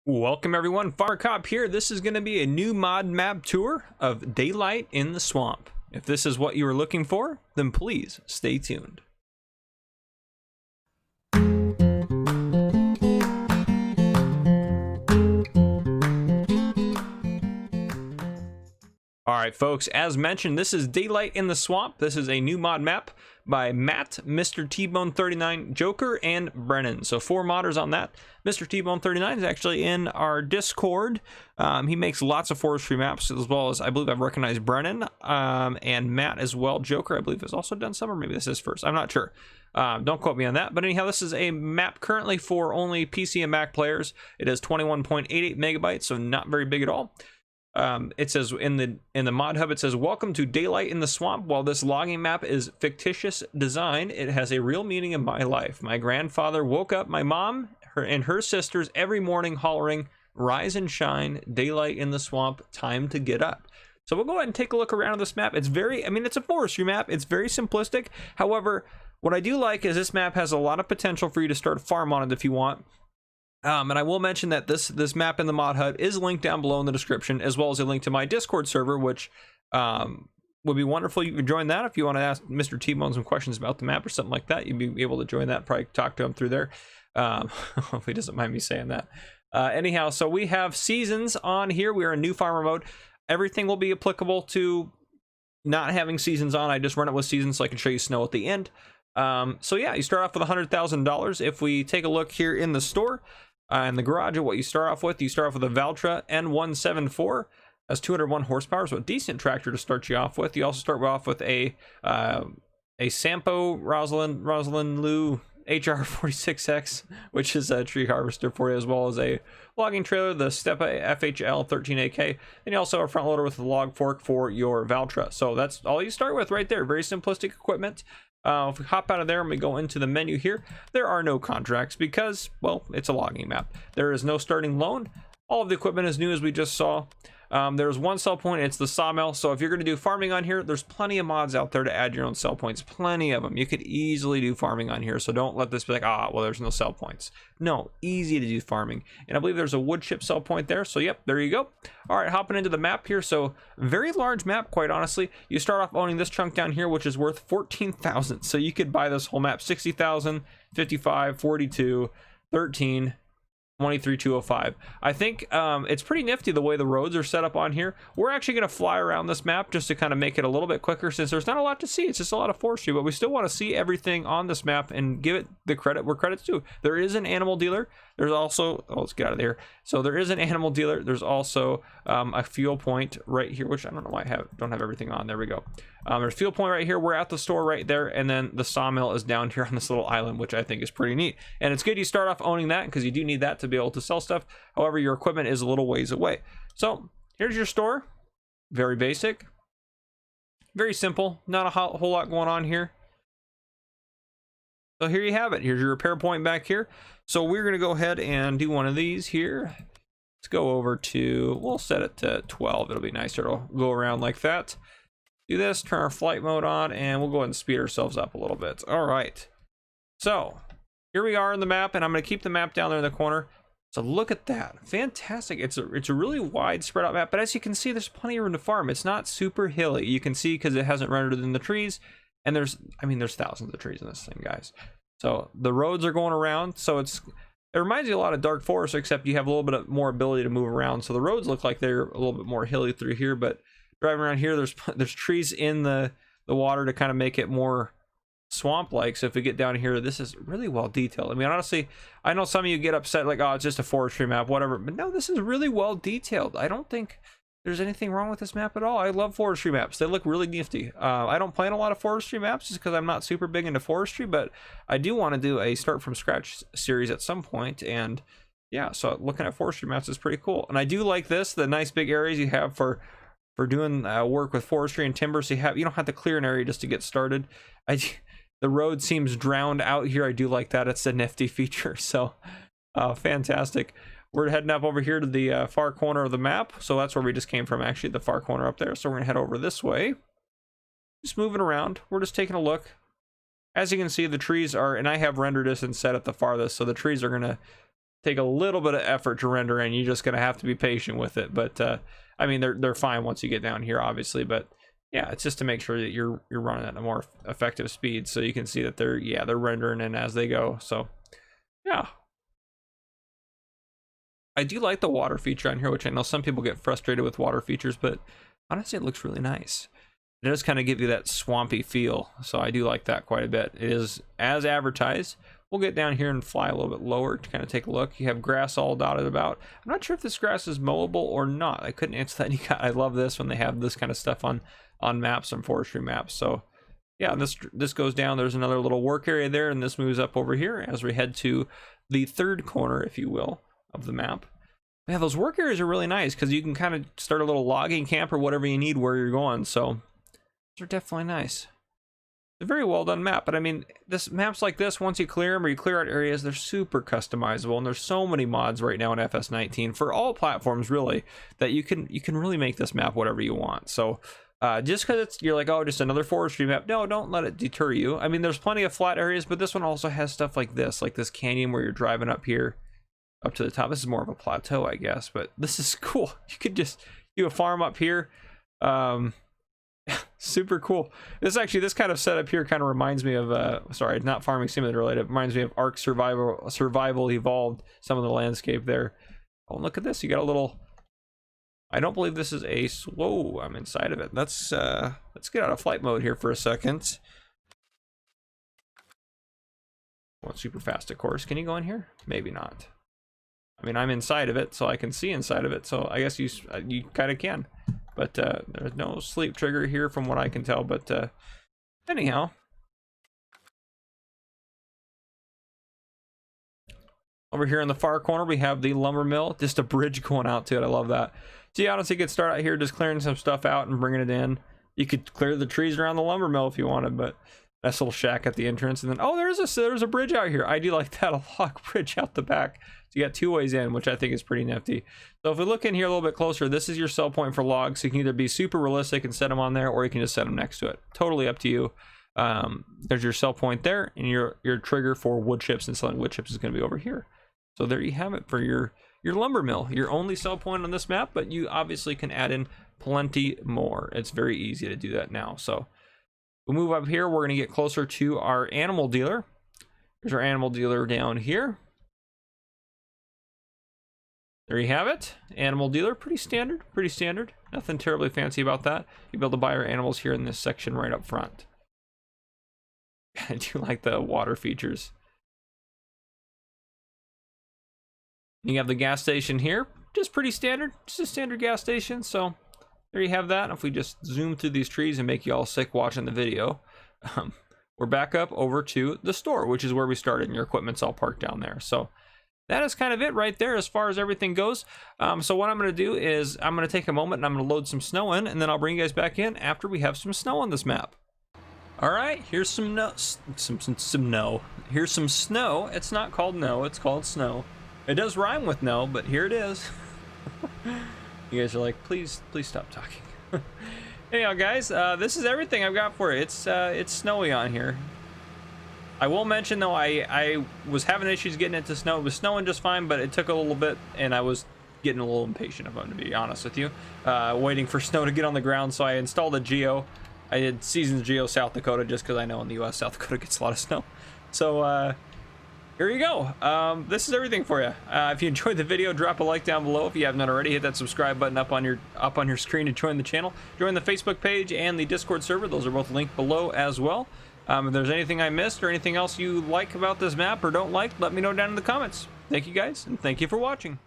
Welcome everyone, Farmer Cop here. This is going to be a new mod map tour of Daylight in the Swamp. If this is what you were looking for, then please stay tuned. Alright folks, as mentioned, this is Daylight in the Swamp. This is a new mod map by Matt, Mr. T-Bone39, Joker, and Brenon. So 4 modders on that. Mr. T-Bone39 is actually in our Discord. He makes lots of forestry maps, as well as, I believe I've recognized Brenon, and Matt as well. Joker, I believe, has also done some, or maybe this is first. I'm not sure. Don't quote me on that. But anyhow, this is a map currently for only PC and Mac players. It is 21.88 megabytes, so not very big at all. It says in the ModHub, it says, "Welcome to Daylight in the Swamp. While this logging map is fictitious design, it has a real meaning in my life. My grandfather woke up my mom and her sisters every morning hollering, 'Rise and shine, daylight in the swamp, time to get up.'" So we'll go ahead and take a look around this map. It's it's a forestry map. It's very simplistic. However, what I do like is this map has a lot of potential for you to start a farm on it if you want. And I will mention that this map in the ModHub is linked down below in the description, as well as a link to my Discord server, which would be wonderful. You can join that if you want to ask Mr. T-Bone some questions about the map or something like that. You'd be able to join that, probably talk to him through there. Hopefully he doesn't mind me saying that. Anyhow, so we have seasons on here. We are in new farmer mode. Everything will be applicable to not having seasons on. I just run it with seasons so I can show you snow at the end. So yeah, you start off with $100,000. If we take a look here in the store, in the garage, what you start off with a Valtra N174. That's 201 horsepower, so a decent tractor to start you off with. You also start off with a Sampo Rosalind Lou HR46X, which is a tree harvester for you, as well as a logging trailer, the Stepa FHL 13AK. Then you also have a front loader with a log fork for your Valtra. So that's all you start with right there. Very simplistic equipment. If we hop out of there and we go into the menu here, there are no contracts because, well, it's a logging map. There is no starting loan. All of the equipment is new, as we just saw. There's one sell point. It's the sawmill. So if you're going to do farming on here, there's plenty of mods out there to add your own sell points. Plenty of them. You could easily do farming on here. So don't let this be like, well, there's no sell points. No, easy to do farming. And I believe there's a wood chip sell point there. So yep, there you go. All right, hopping into the map here. So very large map, quite honestly. You start off owning this chunk down here, which is worth 14,000. So you could buy this whole map. 60,000, 55, 42, 13. 23,205. I think it's pretty nifty the way the roads are set up on here. We're actually going to fly around this map just to kind of make it a little bit quicker, since there's not a lot to see. It's just a lot of forestry, but we still want to see everything on this map and give it the credit where credit's due. There is an animal dealer. There's also, let's get out of there. So there is an animal dealer. There's also a fuel point right here, which I don't know why I don't have everything on. There we go. There's fuel point right here. We're at the store right there, and then the sawmill is down here on this little island, which I think is pretty neat. And it's good you start off owning that, because you do need that to be able to sell stuff. However, your equipment is a little ways away. So here's your store. Very basic, very simple, not a whole lot going on here. So here you have it. Here's your repair point back here. So we're going to go ahead and do one of these here. Let's go over to, we'll set it to 12. It'll be nicer. It'll go around like that. Do this, turn our flight mode on, and we'll go ahead and speed ourselves up a little bit. All right. So here we are in the map, and I'm going to keep the map down there in the corner. So look at that. Fantastic. It's a really wide spread out map, but as you can see, there's plenty of room to farm. It's not super hilly. You can see because it hasn't rendered in the trees, and there's thousands of trees in this thing, guys. So the roads are going around, so it reminds you a lot of Dark Forest, except you have a little bit more ability to move around. So the roads look like they're a little bit more hilly through here, but driving around here, there's trees in the water to kind of make it more swamp-like. So if we get down here, this is really well detailed. I mean, honestly, I know some of you get upset like, oh, it's just a forestry map, whatever, but no, this is really well detailed. I don't think there's anything wrong with this map at all. I love forestry maps. They look really nifty. I don't plan a lot of forestry maps just because I'm not super big into forestry, but I do want to do a start from scratch series at some point. And yeah, so looking at forestry maps is pretty cool. And I do like this, the nice big areas you have for doing work with forestry and timber. So you don't have to clear an area just to get started. The road seems drowned out here. I do like that. It's a nifty feature. So fantastic. We're heading up over here to the far corner of the map. So that's where we just came from, actually, the far corner up there. So we're gonna head over this way. Just moving around. We're just taking a look. As you can see, the trees are, and I have render distance set at the farthest, so the trees are gonna take a little bit of effort to render in. You're just gonna have to be patient with it. But I mean, they're fine once you get down here, obviously. But yeah, it's just to make sure that you're running at a more effective speed, so you can see that they're rendering in as they go. So yeah, I do like the water feature on here, which I know some people get frustrated with water features, but honestly, it looks really nice. It does kind of give you that swampy feel, so I do like that quite a bit. It is as advertised. We'll get down here and fly a little bit lower to kind of take a look. You have grass all dotted about. I'm not sure if this grass is mowable or not. I couldn't answer that. I love this when they have this kind of stuff on maps and forestry maps. So yeah, this goes down. There's another little work area there, and this moves up over here as we head to the third corner, if you will, of the map. Yeah, those work areas are really nice because you can kind of start a little logging camp or whatever you need where you're going. So those are definitely nice. It's a very well done map, but I mean, this maps like this, once you clear them or you clear out areas, they're super customizable, and there's so many mods right now in FS19 for all platforms really that you can really make this map whatever you want. So just because you're like, oh, just another forestry map, no, don't let it deter you. I mean, there's plenty of flat areas, but this one also has stuff like this canyon where you're driving up here up to the top. This is more of a plateau, I guess, but this is cool. You could just do a farm up here. Super cool. This kind of setup here kind of reminds me of sorry, not Farming Simulator related. It reminds me of Ark Survival Evolved, some of the landscape there. Oh, look at this. You got a little, I don't believe this is a slow. I'm inside of it. Let's get out of flight mode here for a second. Well, super fast, of course. Can you go in here? Maybe not. I mean, I'm inside of it, so I can see inside of it. So I guess you kind of can. But there's no sleep trigger here from what I can tell. But anyhow. Over here in the far corner, we have the lumber mill. Just a bridge going out to it. I love that. So yeah, honestly, you could start out here just clearing some stuff out and bringing it in. You could clear the trees around the lumber mill if you wanted, but nice little shack at the entrance. And then, oh, there's a bridge out here. I do like that, a log bridge out the back. So you got two ways in, which I think is pretty nifty. So if we look in here a little bit closer, this is your sell point for logs. So you can either be super realistic and set them on there, or you can just set them next to it. Totally up to you. There's your sell point there, and your trigger for wood chips and selling wood chips is going to be over here. So there you have it for your lumber mill. Your only sell point on this map, but you obviously can add in plenty more. It's very easy to do that now. So we'll move up here. We're going to get closer to our animal dealer. Here's our animal dealer down here. There you have it. Animal dealer, pretty standard, pretty standard. Nothing terribly fancy about that. You'll be able to buy our animals here in this section right up front. I do like the water features. You have the gas station here, just pretty standard, just a standard gas station. So there you have that. And if we just zoom through these trees and make you all sick watching the video, we're back up over to the store, which is where we started, and your equipment's all parked down there. So that is kind of it right there as far as everything goes. So what I'm going to do is I'm going to take a moment and I'm going to load some snow in, and then I'll bring you guys back in after we have some snow on this map. All right, here's some snow. Here's some snow. It's not called no, it's called snow. It does rhyme with no, but here it is. You guys are like, please stop talking. Anyhow, guys, this is everything I've got for you. It's snowy on here. I will mention though, I was having issues getting it to snow. It was snowing just fine, but it took a little bit, and I was getting a little impatient, if I'm to be honest with you, waiting for snow to get on the ground. So I installed a Geo. I did Seasons Geo South Dakota just because I know in the US South Dakota gets a lot of snow. So here you go. This is everything for you. If you enjoyed the video, drop a like down below. If you haven't already, hit that subscribe button up on your screen to join the channel. Join the Facebook page and the Discord server. Those are both linked below as well. If there's anything I missed or anything else you like about this map or don't like, let me know down in the comments. Thank you guys, and thank you for watching.